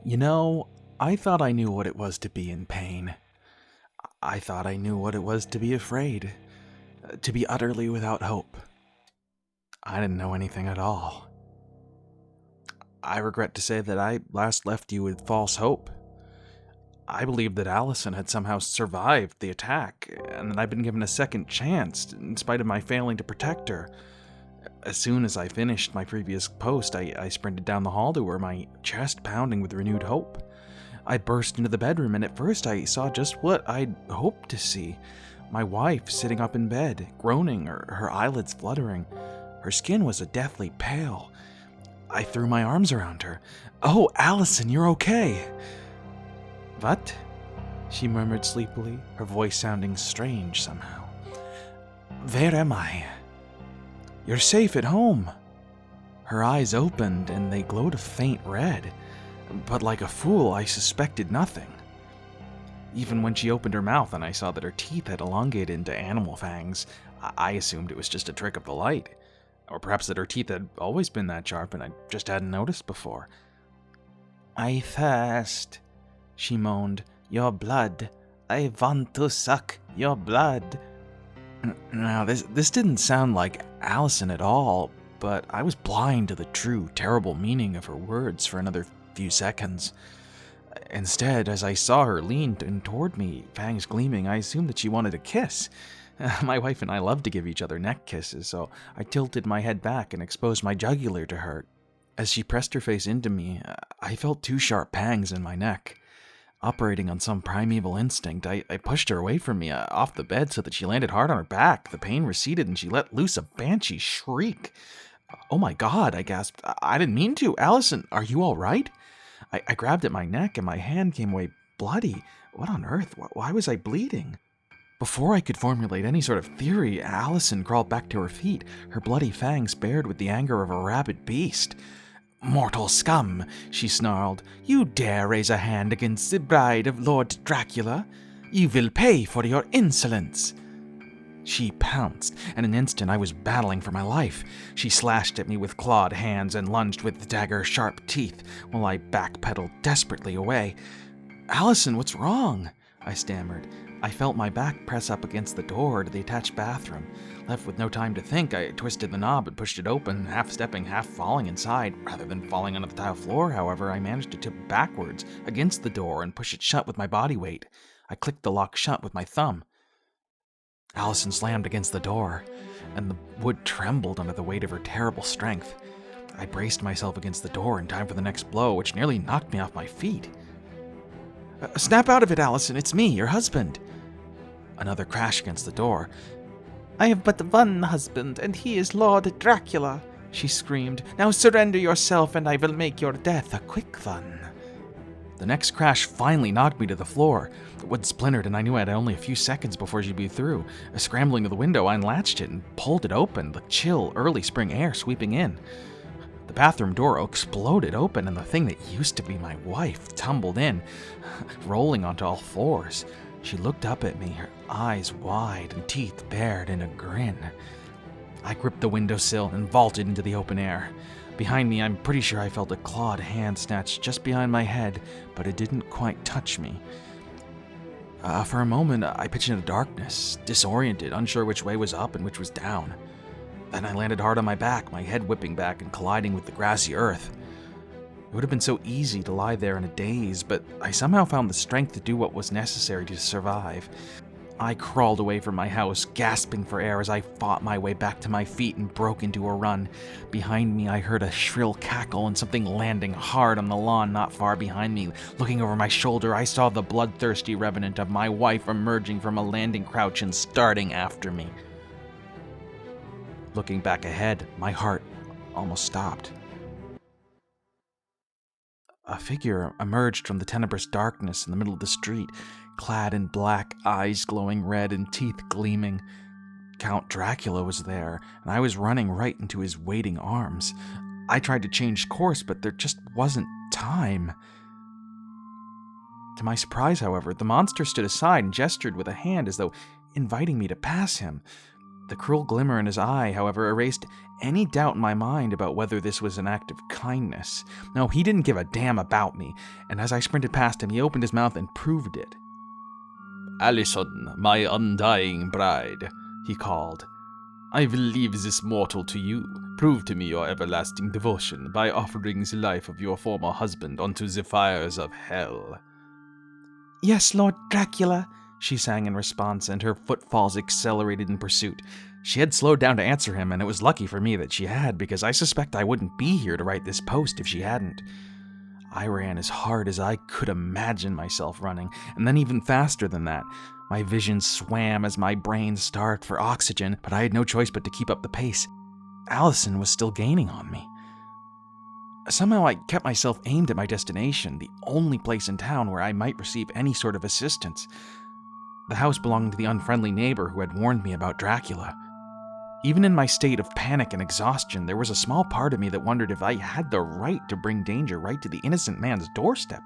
You know, I thought I knew what it was to be in pain. I thought I knew what it was to be afraid, to be utterly without hope. I didn't know anything at all. I regret to say that I last left you with false hope. I believed that Allison had somehow survived the attack, and that I'd been given a second chance, in spite of my failing to protect her. As soon as I finished my previous post, I sprinted down the hall to her, my chest pounding with renewed hope. I burst into the bedroom, and at first I saw just what I'd hoped to see. My wife sitting up in bed, groaning, her eyelids fluttering. Her skin was a deathly pale. I threw my arms around her. "Oh, Allison, you're okay." "What?" she murmured sleepily, her voice sounding strange somehow. "Where am I?" "You're safe at home." Her eyes opened, and they glowed a faint red. But like a fool, I suspected nothing. Even when she opened her mouth and I saw that her teeth had elongated into animal fangs, I assumed it was just a trick of the light. Or perhaps that her teeth had always been that sharp and I just hadn't noticed before. "I thirst," she moaned. "Your blood. I want to suck your blood." Now, this didn't sound like Allison at all, but I was blind to the true, terrible meaning of her words for another few seconds. Instead, as I saw her lean in toward me, fangs gleaming, I assumed that she wanted a kiss. My wife and I love to give each other neck kisses, so I tilted my head back and exposed my jugular to her. As she pressed her face into me, I felt two sharp pangs in my neck. Operating on some primeval instinct, I pushed her away from me, off the bed, so that she landed hard on her back. The pain receded, and she let loose a banshee shriek. "Oh my God," I gasped. "I didn't mean to. Allison, are you all right?" I grabbed at my neck, and my hand came away bloody. What on earth? Why was I bleeding? Before I could formulate any sort of theory, Allison crawled back to her feet, her bloody fangs bared with the anger of a rabid beast. "Mortal scum," she snarled. "You dare raise a hand against the bride of Lord Dracula? You will pay for your insolence." She pounced. In an instant, I was battling for my life. She slashed at me with clawed hands and lunged with dagger-sharp teeth, while I backpedaled desperately away. "Allison, what's wrong?" I stammered. I felt my back press up against the door to the attached bathroom. Left with no time to think, I twisted the knob and pushed it open, half stepping, half falling inside. Rather than falling onto the tile floor, however, I managed to tip backwards against the door and push it shut with my body weight. I clicked the lock shut with my thumb. Allison slammed against the door, and the wood trembled under the weight of her terrible strength. I braced myself against the door in time for the next blow, which nearly knocked me off my feet. "Snap out of it, Allison! It's me, your husband!" Another crash against the door. "I have but one husband, and he is Lord Dracula," she screamed. "Now surrender yourself, and I will make your death a quick one." The next crash finally knocked me to the floor. The wood splintered, and I knew I had only a few seconds before she'd be through. Scrambling to the window, I unlatched it and pulled it open, the chill, early spring air sweeping in. The bathroom door exploded open, and the thing that used to be my wife tumbled in, rolling onto all fours. She looked up at me, her eyes wide and teeth bared in a grin. I gripped the windowsill and vaulted into the open air. Behind me, I'm pretty sure I felt a clawed hand snatched just behind my head, but it didn't quite touch me. For a moment, I pitched into darkness, disoriented, unsure which way was up and which was down. Then I landed hard on my back, my head whipping back and colliding with the grassy earth. It would have been so easy to lie there in a daze, but I somehow found the strength to do what was necessary to survive. I crawled away from my house, gasping for air as I fought my way back to my feet and broke into a run. Behind me, I heard a shrill cackle and something landing hard on the lawn not far behind me. Looking over my shoulder, I saw the bloodthirsty revenant of my wife emerging from a landing crouch and starting after me. Looking back ahead, my heart almost stopped. A figure emerged from the tenebrous darkness in the middle of the street, clad in black, eyes glowing red and teeth gleaming. Count Dracula was there, and I was running right into his waiting arms. I tried to change course, but there just wasn't time. To my surprise, however, the monster stood aside and gestured with a hand as though inviting me to pass him. The cruel glimmer in his eye, however, erased any doubt in my mind about whether this was an act of kindness. No, he didn't give a damn about me, and as I sprinted past him, he opened his mouth and proved it. "Alison, my undying bride," he called. "I will leave this mortal to you. Prove to me your everlasting devotion by offering the life of your former husband unto the fires of hell." "Yes, Lord Dracula," she sang in response, and her footfalls accelerated in pursuit. She had slowed down to answer him, and it was lucky for me that she had, because I suspect I wouldn't be here to write this post if she hadn't. I ran as hard as I could imagine myself running, and then even faster than that. My vision swam as my brain starved for oxygen, but I had no choice but to keep up the pace. Alison was still gaining on me. Somehow I kept myself aimed at my destination, the only place in town where I might receive any sort of assistance. The house belonged to the unfriendly neighbor who had warned me about Dracula. Even in my state of panic and exhaustion, there was a small part of me that wondered if I had the right to bring danger right to the innocent man's doorstep.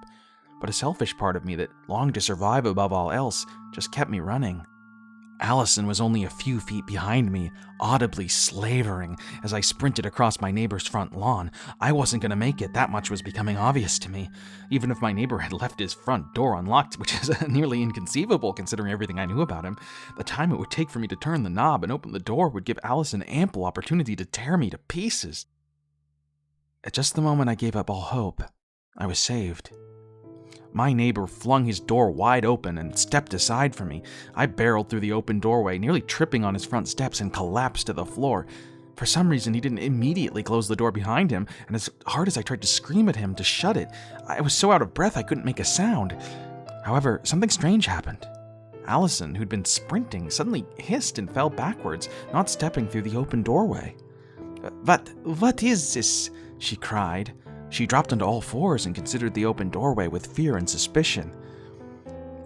But a selfish part of me that longed to survive above all else just kept me running. Alison was only a few feet behind me, audibly slavering as I sprinted across my neighbor's front lawn. I wasn't going to make it, that much was becoming obvious to me. Even if my neighbor had left his front door unlocked, which is nearly inconceivable considering everything I knew about him, the time it would take for me to turn the knob and open the door would give Alison ample opportunity to tear me to pieces. At just the moment I gave up all hope, I was saved. My neighbor flung his door wide open and stepped aside from me. I barreled through the open doorway, nearly tripping on his front steps, and collapsed to the floor. For some reason, he didn't immediately close the door behind him, and as hard as I tried to scream at him to shut it, I was so out of breath I couldn't make a sound. However, something strange happened. Alison, who'd been sprinting, suddenly hissed and fell backwards, not stepping through the open doorway. What is this?" she cried. She dropped onto all fours and considered the open doorway with fear and suspicion.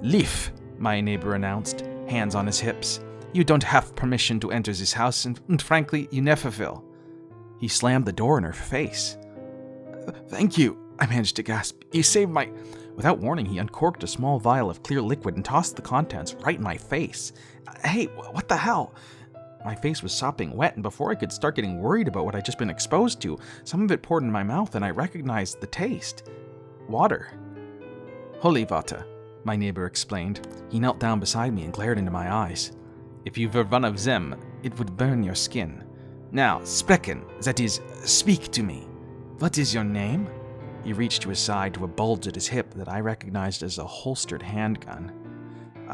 "Leaf," my neighbor announced, hands on his hips. "You don't have permission to enter this house, and frankly, you never will." He slammed the door in her face. "Thank you," I managed to gasp. "You saved my—" Without warning, he uncorked a small vial of clear liquid and tossed the contents right in my face. "Hey, what the hell?" My face was sopping wet, and before I could start getting worried about what I'd just been exposed to, some of it poured in my mouth and I recognized the taste. Water. "Holy water," my neighbor explained. He knelt down beside me and glared into my eyes. "If you were one of them, it would burn your skin. Now, sprechen, that is, speak to me. What is your name?" He reached to his side to a bulge at his hip that I recognized as a holstered handgun.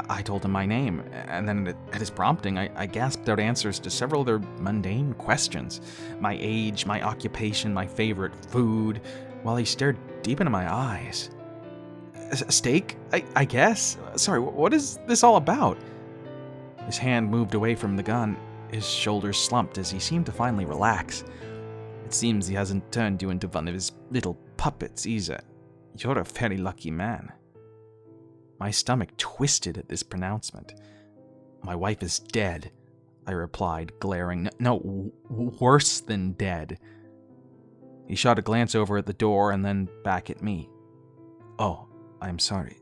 I told him my name, and then at his prompting, I gasped out answers to several other mundane questions. My age, my occupation, my favorite food, while he stared deep into my eyes. "Steak, I guess? Sorry, what is this all about?" His hand moved away from the gun. His shoulders slumped as he seemed to finally relax. "It seems he hasn't turned you into one of his little puppets either. You're a very lucky man." My stomach twisted at this pronouncement. "My wife is dead," I replied, glaring. No, worse than dead." He shot a glance over at the door and then back at me. "Oh, I'm sorry."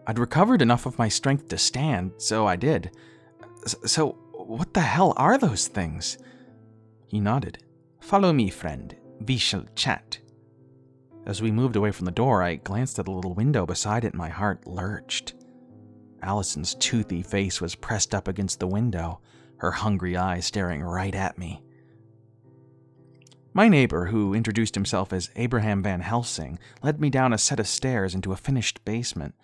I'd recovered enough of my strength to stand, so I did. "So, what the hell are those things?" He nodded. "Follow me, friend. We shall chat." As we moved away from the door, I glanced at the little window beside it and my heart lurched. Alison's toothy face was pressed up against the window, her hungry eyes staring right at me. My neighbor, who introduced himself as Abraham Van Helsing, led me down a set of stairs into a finished basement.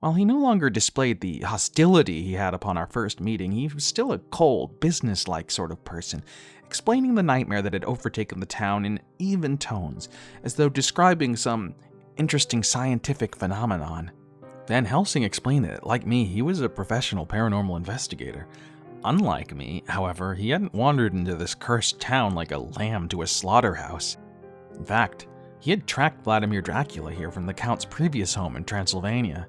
While he no longer displayed the hostility he had upon our first meeting, he was still a cold, businesslike sort of person, explaining the nightmare that had overtaken the town in even tones, as though describing some interesting scientific phenomenon. Van Helsing explained that, like me, he was a professional paranormal investigator. Unlike me, however, he hadn't wandered into this cursed town like a lamb to a slaughterhouse. In fact, he had tracked Vladimir Dracula here from the Count's previous home in Transylvania.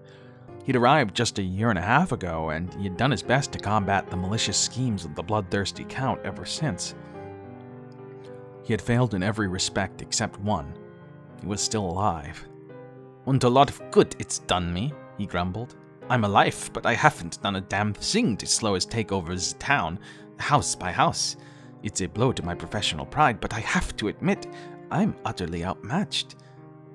He'd arrived just a year and a half ago, and he had done his best to combat the malicious schemes of the bloodthirsty Count ever since. He had failed in every respect except one. He was still alive. "And a lot of good it's done me," he grumbled. I'm alive, but I haven't done a damn thing to slow his takeover of the town, house by house. It's a blow to my professional pride, but I have to admit, I'm utterly outmatched.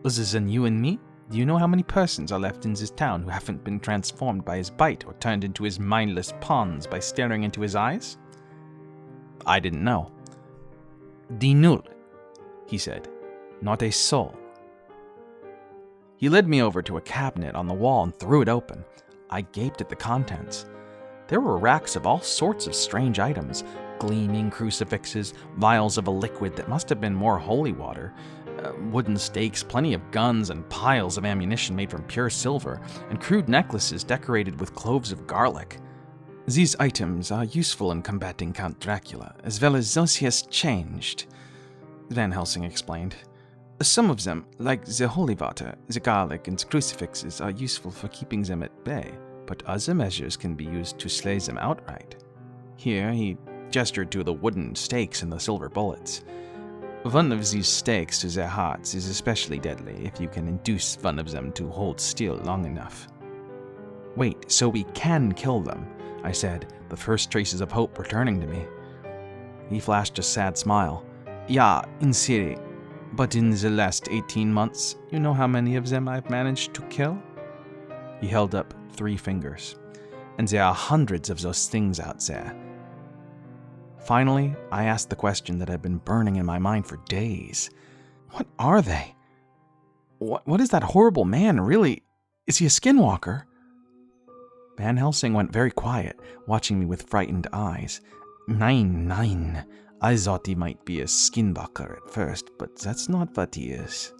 Other than you and me, do you know how many persons are left in this town who haven't been transformed by his bite or turned into his mindless pawns by staring into his eyes? I didn't know. "Die null," he said. "Not a soul." He led me over to a cabinet on the wall and threw it open. I gaped at the contents. There were racks of all sorts of strange items, gleaming crucifixes, vials of a liquid that must have been more holy water, wooden stakes, plenty of guns, and piles of ammunition made from pure silver, and crude necklaces decorated with cloves of garlic. "These items are useful in combating Count Dracula, as well as those he has changed," Van Helsing explained. "Some of them, like the holy water, the garlic, and the crucifixes, are useful for keeping them at bay, but other measures can be used to slay them outright." Here he gestured to the wooden stakes and the silver bullets. "One of these stakes to their hearts is especially deadly if you can induce one of them to hold still long enough." "Wait, so we can kill them?" I said, the first traces of hope returning to me. He flashed a sad smile. "Yeah, in theory. But in the last 18 months, you know how many of them I've managed to kill?" He held up 3 fingers. "And there are hundreds of those things out there." Finally, I asked the question that had been burning in my mind for days. What are they? What is that horrible man, really? Is he a skinwalker? Van Helsing went very quiet, watching me with frightened eyes. Nein. I thought he might be a skinwalker at first, but that's not what he is."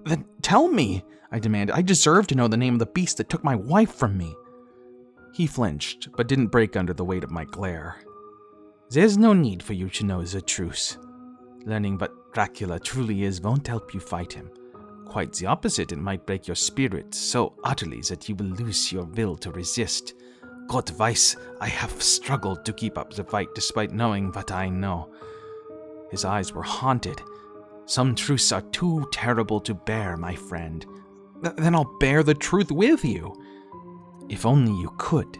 "Then tell me," I demanded. "I deserve to know the name of the beast that took my wife from me." He flinched, but didn't break under the weight of my glare. "There's no need for you to know the truth. Learning what Dracula truly is won't help you fight him. Quite the opposite, it might break your spirit so utterly that you will lose your will to resist. Gott weiß, I have struggled to keep up the fight despite knowing what I know." His eyes were haunted. "Some truths are too terrible to bear, my friend." "Then I'll bear the truth with you." "If only you could."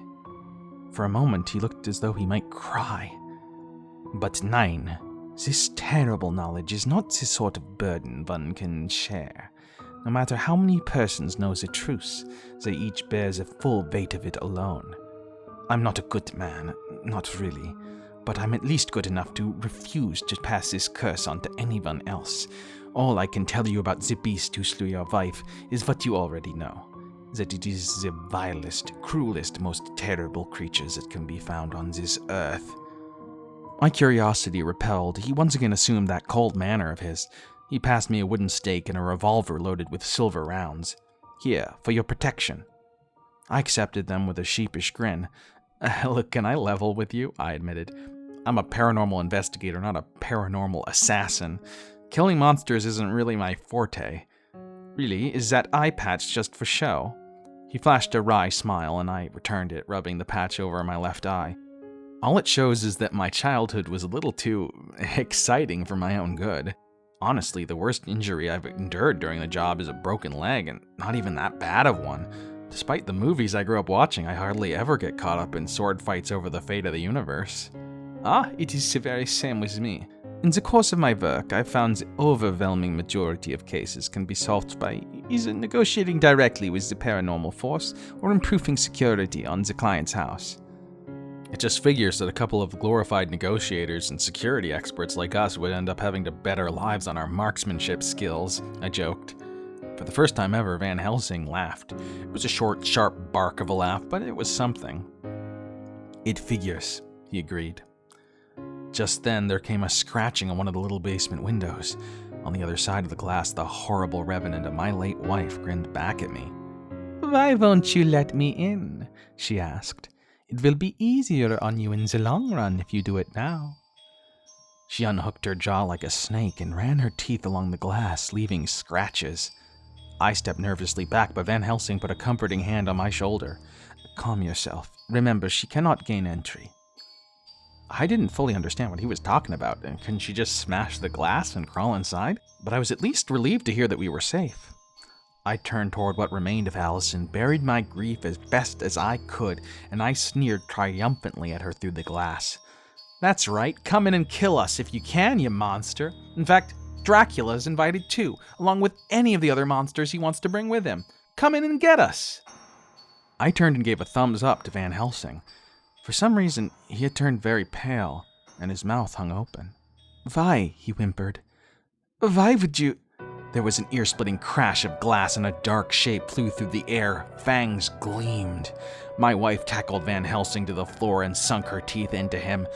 For a moment he looked as though he might cry. "But nein, this terrible knowledge is not the sort of burden one can share. No matter how many persons know the truth, they each bear the full weight of it alone. I'm not a good man, not really, but I'm at least good enough to refuse to pass this curse on to anyone else. All I can tell you about the beast who slew your wife is what you already know, that it is the vilest, cruelest, most terrible creature that can be found on this earth." My curiosity repelled. He once again assumed that cold manner of his. He passed me a wooden stake and a revolver loaded with silver rounds. "Here, for your protection." I accepted them with a sheepish grin. "Look, can I level with you?" I admitted. "I'm a paranormal investigator, not a paranormal assassin. Killing monsters isn't really my forte. Really, is that eye patch just for show?" He flashed a wry smile, and I returned it, rubbing the patch over my left eye. "All it shows is that my childhood was a little too exciting for my own good. Honestly, the worst injury I've endured during the job is a broken leg, and not even that bad of one. Despite the movies I grew up watching, I hardly ever get caught up in sword fights over the fate of the universe." It is the very same with me. In the course of my work, I've found the overwhelming majority of cases can be solved by either negotiating directly with the paranormal force or improving security on the client's house." It just figures that a couple of glorified negotiators and security experts like us would end up having to bet our lives on our marksmanship skills, I joked. For the first time ever, Van Helsing laughed. It was a short, sharp bark of a laugh, but it was something. "It figures," he agreed. Just then, there came a scratching on one of the little basement windows. On the other side of the glass, the horrible revenant of my late wife grinned back at me. "Why won't you let me in?" she asked. "It will be easier on you in the long run if you do it now." She unhooked her jaw like a snake and ran her teeth along the glass, leaving scratches. I stepped nervously back, but Van Helsing put a comforting hand on my shoulder. "Calm yourself. Remember, she cannot gain entry." I didn't fully understand what he was talking about, and couldn't she just smash the glass and crawl inside? But I was at least relieved to hear that we were safe. I turned toward what remained of Allison, buried my grief as best as I could, and I sneered triumphantly at her through the glass. That's right, come in and kill us if you can, you monster. In fact, Dracula's invited too, along with any of the other monsters he wants to bring with him. Come in and get us. I turned and gave a thumbs up to Van Helsing. For some reason, he had turned very pale, and his mouth hung open. Why, he whimpered. Why would you... There was an ear-splitting crash of glass and a dark shape flew through the air. Fangs gleamed. My wife tackled Van Helsing to the floor and sunk her teeth into him.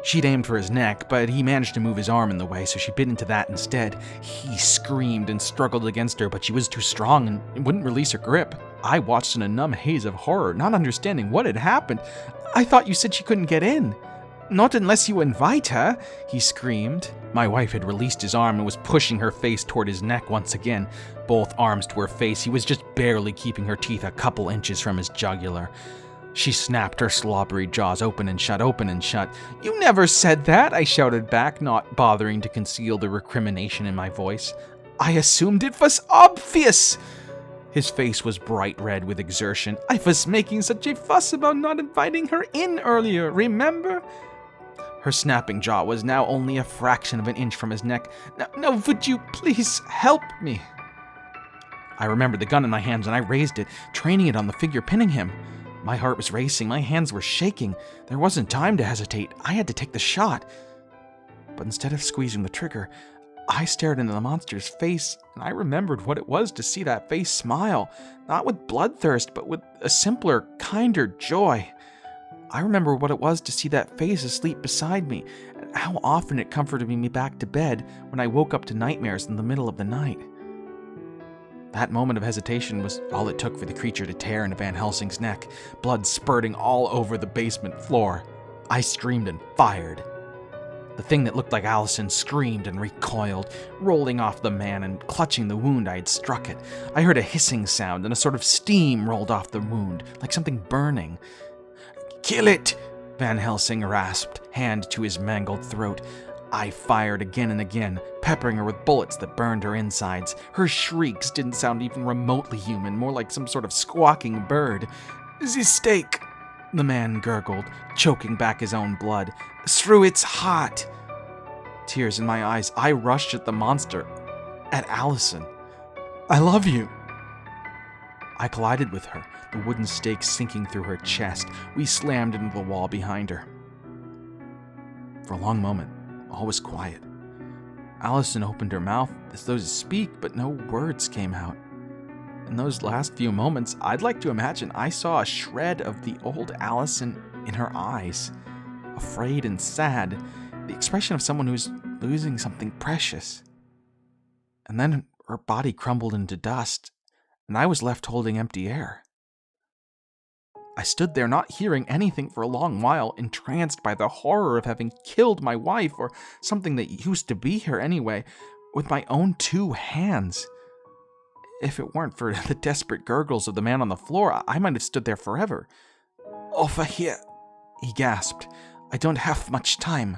She'd aimed for his neck, but he managed to move his arm in the way, so she bit into that instead. He screamed and struggled against her, but she was too strong and wouldn't release her grip. I watched in a numb haze of horror, not understanding what had happened. I thought you said she couldn't get in. Not unless you invite her, he screamed. My wife had released his arm and was pushing her face toward his neck once again, both arms to her face. He was just barely keeping her teeth a couple inches from his jugular. She snapped her slobbery jaws open and shut, open and shut. You never said that, I shouted back, not bothering to conceal the recrimination in my voice. I assumed it was obvious. His face was bright red with exertion. I was making such a fuss about not inviting her in earlier, remember? Her snapping jaw was now only a fraction of an inch from his neck. Now, would you please help me? I remembered the gun in my hands and I raised it, training it on the figure pinning him. My heart was racing, my hands were shaking. There wasn't time to hesitate. I had to take the shot. But instead of squeezing the trigger, I stared into the monster's face, and I remembered what it was to see that face smile, not with bloodthirst, but with a simpler, kinder joy. I remember what it was to see that face asleep beside me, and how often it comforted me back to bed when I woke up to nightmares in the middle of the night. That moment of hesitation was all it took for the creature to tear into Van Helsing's neck, blood spurting all over the basement floor. I screamed and fired. The thing that looked like Allison screamed and recoiled, rolling off the man and clutching the wound I had struck it. I heard a hissing sound and a sort of steam rolled off the wound, like something burning. Kill it! Van Helsing rasped, hand to his mangled throat. I fired again and again, peppering her with bullets that burned her insides. Her shrieks didn't sound even remotely human, more like some sort of squawking bird. The stake, the man gurgled, choking back his own blood. Through its heart. Tears in my eyes, I rushed at the monster. At Allison. I love you. I collided with her, the wooden stake sinking through her chest. We slammed into the wall behind her. For a long moment, all was quiet. Allison opened her mouth as though to speak, but no words came out. In those last few moments, I'd like to imagine I saw a shred of the old Allison in her eyes. Afraid and sad, the expression of someone who's losing something precious. And then her body crumbled into dust, and I was left holding empty air. I stood there not hearing anything for a long while, entranced by the horror of having killed my wife, or something that used to be her anyway, with my own 2 hands. If it weren't for the desperate gurgles of the man on the floor, I might have stood there forever. Over here, he gasped. I don't have much time.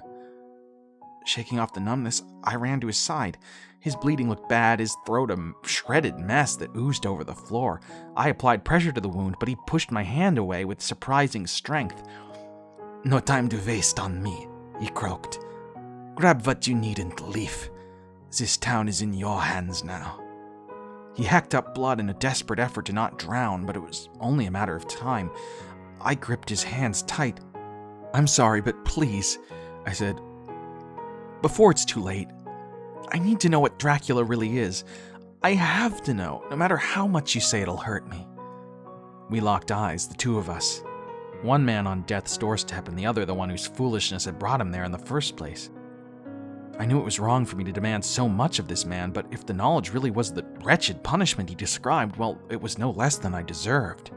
Shaking off the numbness, I ran to his side. His bleeding looked bad, his throat a shredded mess that oozed over the floor. I applied pressure to the wound, but he pushed my hand away with surprising strength. No time to waste on me, he croaked. Grab what you need and leave. This town is in your hands now. He hacked up blood in a desperate effort to not drown, but it was only a matter of time. I gripped his hands tight. I'm sorry, but please, I said, before it's too late. I need to know what Dracula really is. I have to know, no matter how much you say it'll hurt me. We locked eyes, the 2 of us. One man on death's doorstep and the other the one whose foolishness had brought him there in the first place. I knew it was wrong for me to demand so much of this man, but if the knowledge really was the wretched punishment he described, well, it was no less than I deserved.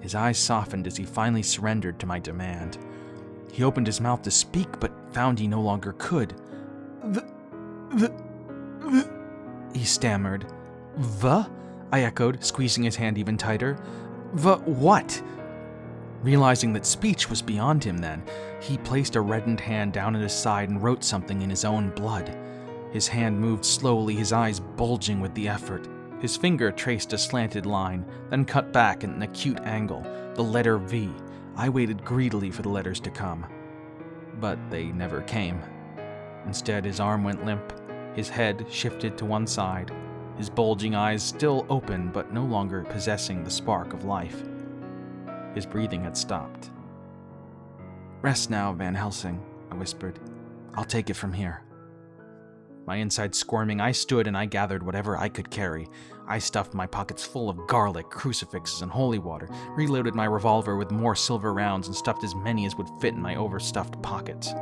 His eyes softened as he finally surrendered to my demand. He opened his mouth to speak, but found he no longer could. He stammered. The? I echoed, squeezing his hand even tighter. The what? Realizing that speech was beyond him then, he placed a reddened hand down at his side and wrote something in his own blood. His hand moved slowly, his eyes bulging with the effort. His finger traced a slanted line, then cut back at an acute angle, the letter V. I waited greedily for the letters to come. But they never came. Instead, his arm went limp, his head shifted to one side, his bulging eyes still open but no longer possessing the spark of life. His breathing had stopped. "Rest now, Van Helsing," I whispered. "I'll take it from here." My insides squirming, I stood and I gathered whatever I could carry. I stuffed my pockets full of garlic, crucifixes, and holy water, reloaded my revolver with more silver rounds, and stuffed as many as would fit in my overstuffed pockets.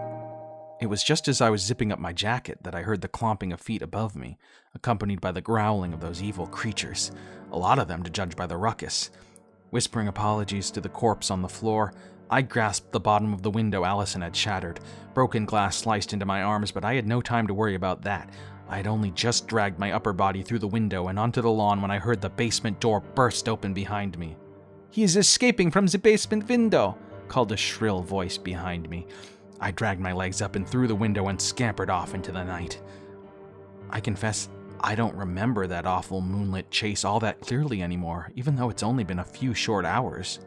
It was just as I was zipping up my jacket that I heard the clomping of feet above me, accompanied by the growling of those evil creatures, a lot of them to judge by the ruckus. Whispering apologies to the corpse on the floor, I grasped the bottom of the window Allison had shattered. Broken glass sliced into my arms, but I had no time to worry about that. I had only just dragged my upper body through the window and onto the lawn when I heard the basement door burst open behind me. "He is escaping from the basement window," called a shrill voice behind me. I dragged my legs up and through the window and scampered off into the night. I confess, I don't remember that awful moonlit chase all that clearly anymore, even though it's only been a few short hours.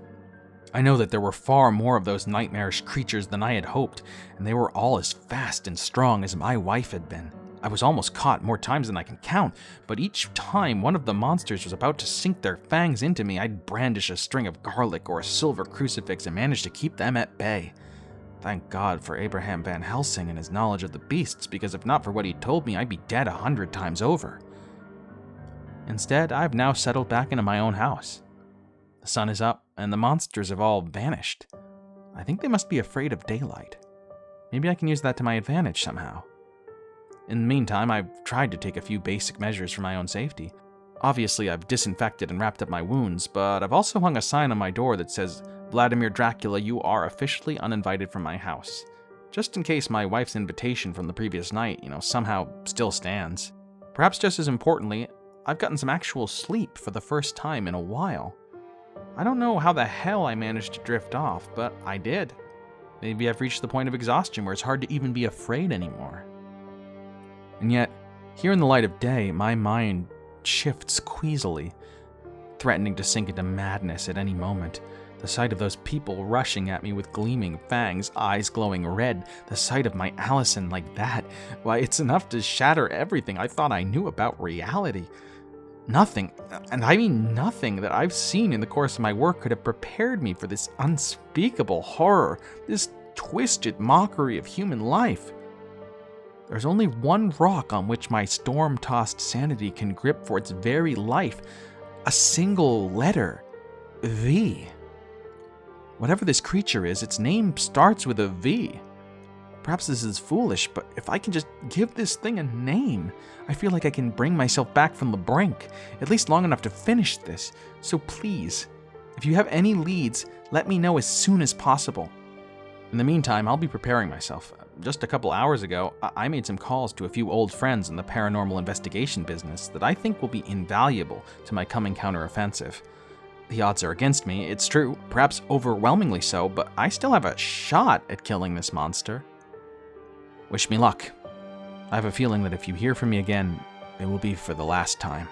I know that there were far more of those nightmarish creatures than I had hoped, and they were all as fast and strong as my wife had been. I was almost caught more times than I can count, but each time one of the monsters was about to sink their fangs into me, I'd brandish a string of garlic or a silver crucifix and manage to keep them at bay. Thank God for Abraham Van Helsing and his knowledge of the beasts, because if not for what he told me, I'd be dead 100 times over. Instead, I've now settled back into my own house. The sun is up, and the monsters have all vanished. I think they must be afraid of daylight. Maybe I can use that to my advantage somehow. In the meantime, I've tried to take a few basic measures for my own safety. Obviously, I've disinfected and wrapped up my wounds, but I've also hung a sign on my door that says, "Vladimir Dracula, you are officially uninvited from my house." Just in case my wife's invitation from the previous night, somehow still stands. Perhaps just as importantly, I've gotten some actual sleep for the first time in a while. I don't know how the hell I managed to drift off, but I did. Maybe I've reached the point of exhaustion where it's hard to even be afraid anymore. And yet, here in the light of day, my mind shifts queasily, threatening to sink into madness at any moment. The sight of those people rushing at me with gleaming fangs, eyes glowing red, the sight of my Allison like that, why, it's enough to shatter everything I thought I knew about reality. Nothing, and I mean nothing, that I've seen in the course of my work could have prepared me for this unspeakable horror, this twisted mockery of human life. There's only one rock on which my storm-tossed sanity can grip for its very life. A single letter. V. Whatever this creature is, its name starts with a V. Perhaps this is foolish, but if I can just give this thing a name, I feel like I can bring myself back from the brink, at least long enough to finish this. So please, if you have any leads, let me know as soon as possible. In the meantime, I'll be preparing myself. Just a couple hours ago, I made some calls to a few old friends in the paranormal investigation business that I think will be invaluable to my coming counteroffensive. The odds are against me, it's true, perhaps overwhelmingly so, but I still have a shot at killing this monster. Wish me luck. I have a feeling that if you hear from me again, it will be for the last time.